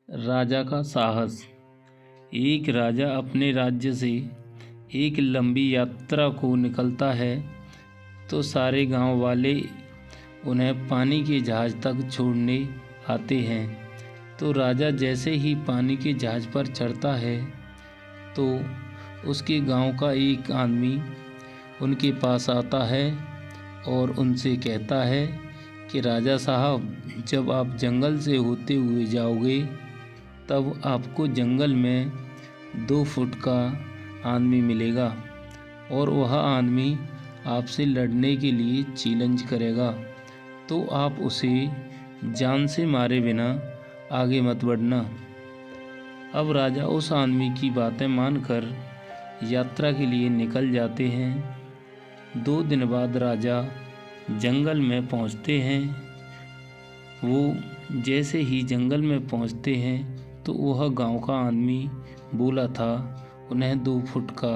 राजा का साहस। एक राजा अपने राज्य से एक लंबी यात्रा को निकलता है तो सारे गांव वाले उन्हें पानी के जहाज़ तक छोड़ने आते हैं। तो राजा जैसे ही पानी के जहाज़ पर चढ़ता है तो उसके गांव का एक आदमी उनके पास आता है और उनसे कहता है कि राजा साहब, जब आप जंगल से होते हुए जाओगे तब आपको जंगल में 2 फुट का आदमी मिलेगा और वह आदमी आपसे लड़ने के लिए चैलेंज करेगा, तो आप उसे जान से मारे बिना आगे मत बढ़ना। अब राजा उस आदमी की बातें मानकर यात्रा के लिए निकल जाते हैं। 2 दिन बाद राजा जंगल में पहुंचते हैं। वो जैसे ही जंगल में पहुंचते हैं तो वह गांव का आदमी बोला था उन्हें 2 फुट का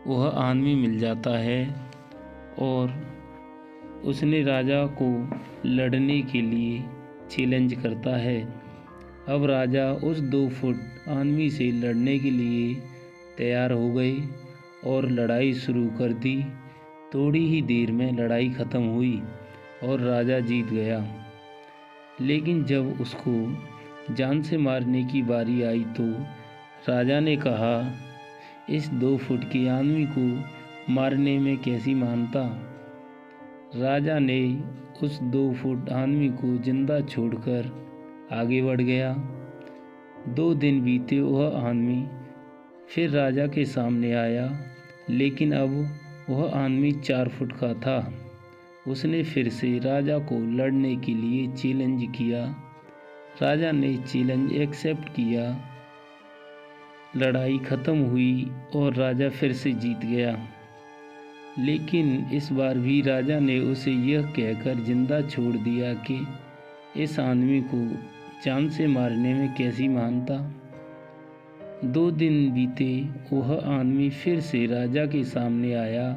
वह आदमी मिल जाता है और उसने राजा को लड़ने के लिए चैलेंज करता है। अब राजा उस 2 फुट आदमी से लड़ने के लिए तैयार हो गए और लड़ाई शुरू कर दी। थोड़ी ही देर में लड़ाई ख़त्म हुई और राजा जीत गया। लेकिन जब उसको जान से मारने की बारी आई तो राजा ने कहा, इस 2 फुट के आदमी को मारने में कैसी मानता। राजा ने उस 2 फुट आदमी को जिंदा छोड़कर आगे बढ़ गया। 2 दिन बीते, वह आदमी फिर राजा के सामने आया, लेकिन अब वह आदमी 4 फुट का था। उसने फिर से राजा को लड़ने के लिए चैलेंज किया। राजा ने चैलेंज एक्सेप्ट किया। लड़ाई ख़त्म हुई और राजा फिर से जीत गया। लेकिन इस बार भी राजा ने उसे यह कहकर जिंदा छोड़ दिया कि इस आदमी को जान से मारने में कैसी मानता। 2 दिन बीते, वह आदमी फिर से राजा के सामने आया,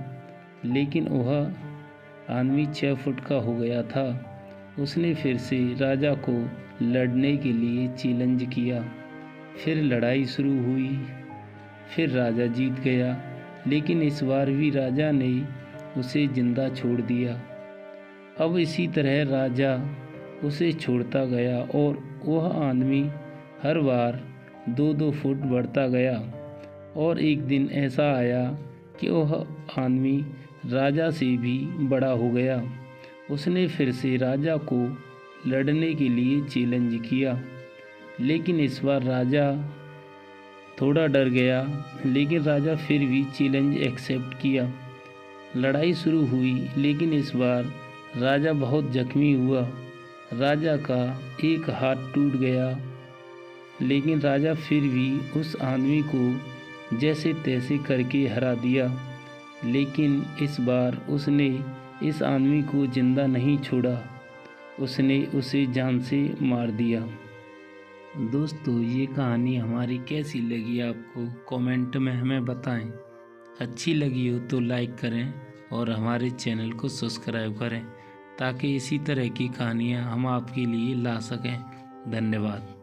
लेकिन वह आदमी 6 फुट का हो गया था। उसने फिर से राजा को लड़ने के लिए चैलेंज किया। फिर लड़ाई शुरू हुई। फिर राजा जीत गया, लेकिन इस बार भी राजा ने उसे जिंदा छोड़ दिया। अब इसी तरह राजा उसे छोड़ता गया और वह आदमी हर बार 2-2 फुट बढ़ता गया। और एक दिन ऐसा आया कि वह आदमी राजा से भी बड़ा हो गया। उसने फिर से राजा को लड़ने के लिए चैलेंज किया, लेकिन इस बार राजा थोड़ा डर गया, लेकिन राजा फिर भी चैलेंज एक्सेप्ट किया। लड़ाई शुरू हुई, लेकिन इस बार राजा बहुत जख्मी हुआ। राजा का एक हाथ टूट गया, लेकिन राजा फिर भी उस आदमी को जैसे तैसे करके हरा दिया। लेकिन इस बार उसने इस आदमी को जिंदा नहीं छोड़ा, उसने उसे जान से मार दिया। दोस्तों, ये कहानी हमारी कैसी लगी आपको कमेंट में हमें बताएं। अच्छी लगी हो तो लाइक करें और हमारे चैनल को सब्सक्राइब करें ताकि इसी तरह की कहानियाँ हम आपके लिए ला सकें। धन्यवाद।